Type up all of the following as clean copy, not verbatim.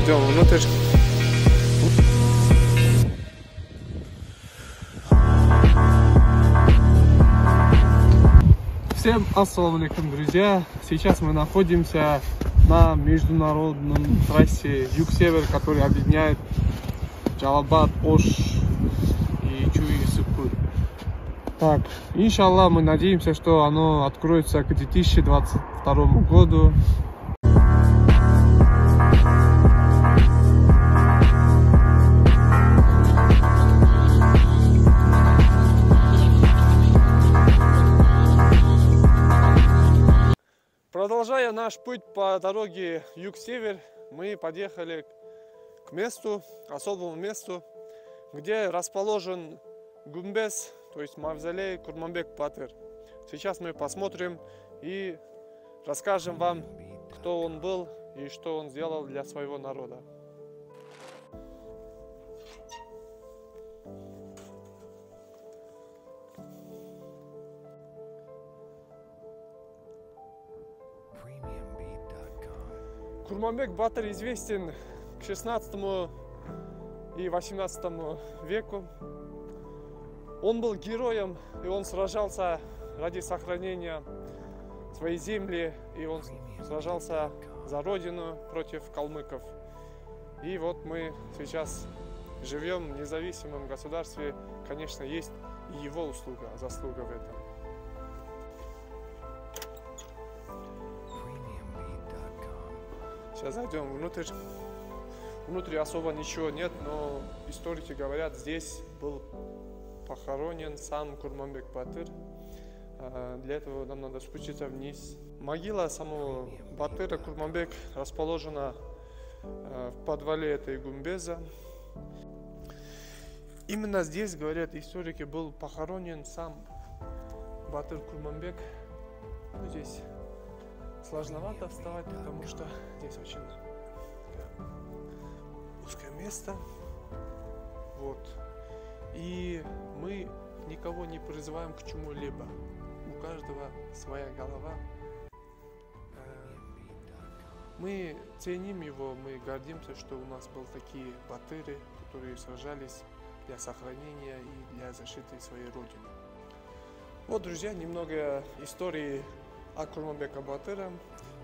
зайдем внутрь. Всем ассаламу алейкум, друзья! Сейчас мы находимся на международном трассе Юг-Север, который объединяет Джалалабад, Ош и Чуй-Суккуй. Так, иншаллах, мы надеемся, что оно откроется к 2022 году. Продолжая наш путь по дороге Юг-Север, мы подъехали к месту, особому месту, где расположен гумбез, то есть мавзолей Курманбек-Батыр. Сейчас мы посмотрим и расскажем вам, кто он был и что он сделал для своего народа. Курманбек-Батыр известен к 16 и 18 веку. Он был героем, и он сражался ради сохранения своей земли, и он сражался за родину против калмыков. И вот мы сейчас живем в независимом государстве. Конечно, есть и его заслуга в этом. Сейчас зайдем внутрь. Внутри особо ничего нет, но историки говорят, здесь был похоронен сам Курманбек-Батыр. Для этого нам надо спуститься вниз. Могила самого Батыра Курманбек расположена в подвале этой гумбеза. Именно здесь, говорят историки, был похоронен сам Батыр Курманбек. Ну, здесь сложновато вставать, потому что здесь очень узкое место. Вот. И мы никого не призываем к чему-либо. У каждого своя голова. Мы ценим его, мы гордимся, что у нас были такие батыры, которые сражались для сохранения и для защиты своей родины. Вот, друзья, немного истории о Курманбеке Батыре.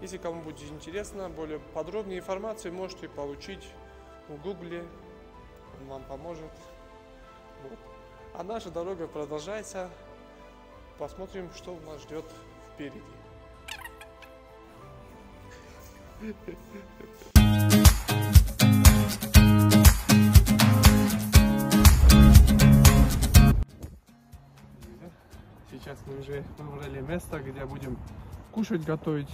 Если кому будет интересно, более подробную информацию можете получить в Гугле, он вам поможет. Вот. А наша дорога продолжается. Посмотрим, что нас ждет впереди. Сейчас мы уже выбрали место, где будем кушать, готовить.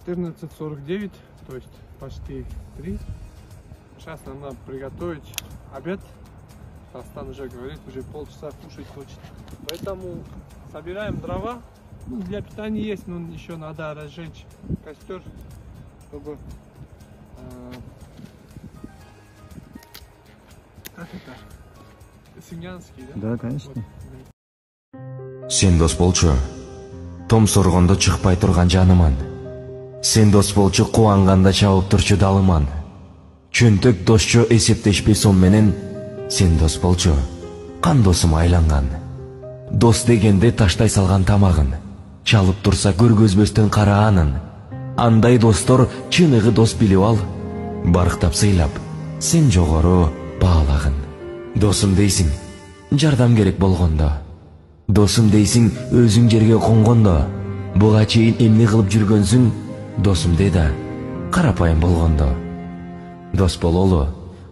14:49, то есть почти 3. Сейчас нам надо приготовить обед. Астан уже говорит, уже полчаса кушать хочет. Поэтому собираем дрова. Ну, для питания есть, но еще надо разжечь костер, чтобы как это? Синянский, да? Да, конечно. Сен дос болчу. Том соргондо чыкпай турган жаныман. Сен дос болчу, кубанганда чабып турчу далыман. Чөнтөк досчу эсептешпей сон менен. Сен дос болчу, кан досум айланган. Дос дегенде таштай салган тамагын, чалып турса көргөзбөстөн караанын. Андай достор чыныгы дос билип ал. Барктап сыйлап, сен жогору баалагын. Досум дейсиң, жардам керек болгондо. Досум дейсиң, өзүң жерге конгондо. Буга чейин эмне кылып жүргөнсүң? Досум деда, карапайым болгондо. Дос бололу,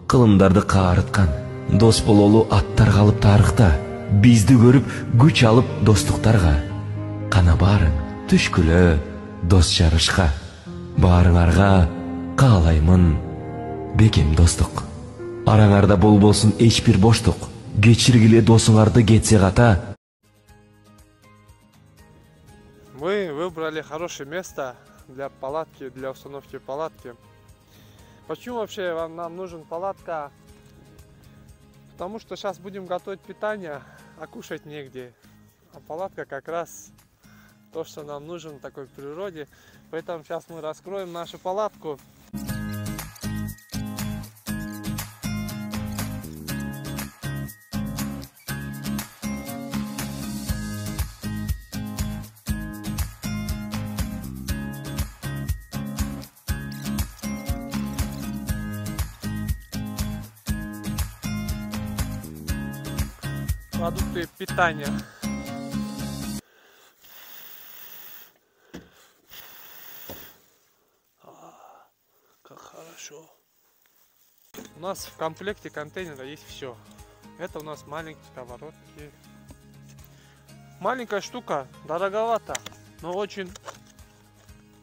кылымдарды каарыткан. Дос бололу, аттар калып тарыхта. Бизди көрүп, күч алып достуктарга. Кана баарың, түшкүлө, дос жарышка. Баарыңарга каалаймын бекем достук. Араңарда болбосун эч бир боштук. Кечиргиле досуңарды кетсе ката. Мы выбрали хорошее место для палатки, для установки палатки. Почему вообще нам нужен палатка? Потому что сейчас будем готовить питание, а кушать негде. А палатка как раз то, что нам нужно в такой природе. Поэтому сейчас мы раскроем нашу палатку. продукты питания. Как хорошо. У нас в комплекте контейнера есть все. Это у нас маленькие сковородки. Маленькая штука, дороговато, но очень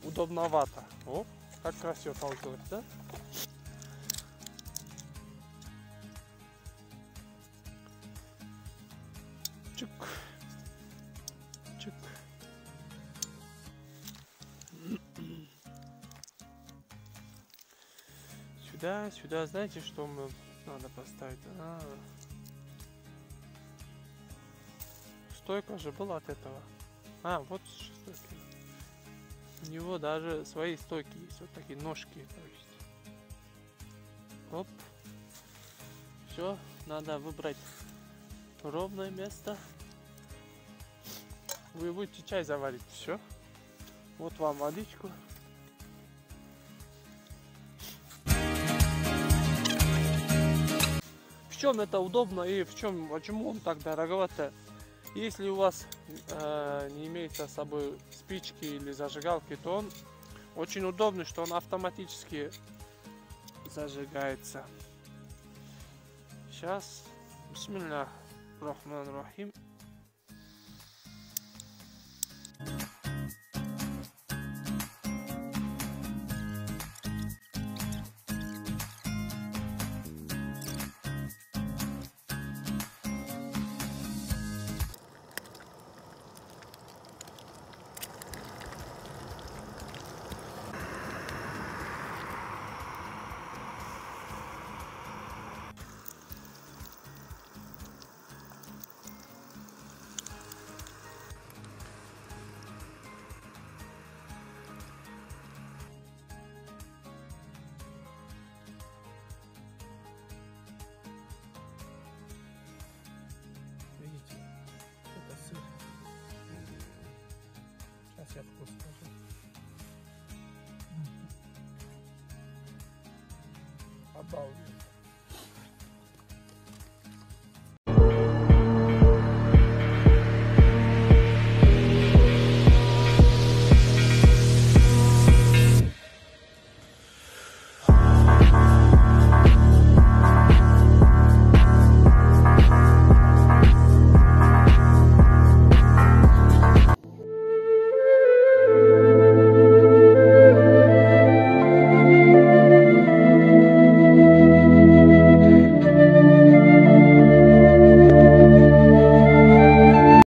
удобновато. О, как красиво получилось, да? Чик. Чик. Сюда, знаете, что мы надо поставить? Стойка же была от этого. Вот стойка. У него даже свои стойки есть, вот такие ножки, то есть. Оп. Все, надо выбрать ровное место. Вы будете чай заварить, все. Вот вам водичку. В чем это удобно и почему он так дороговато? Если у вас не имеется с собой спички или зажигалки, то он очень удобный, что он автоматически зажигается. Сейчас. Бисмиллах рахман рахим. Видите, это сыр. Сейчас я вкус скажу. Обалдеть.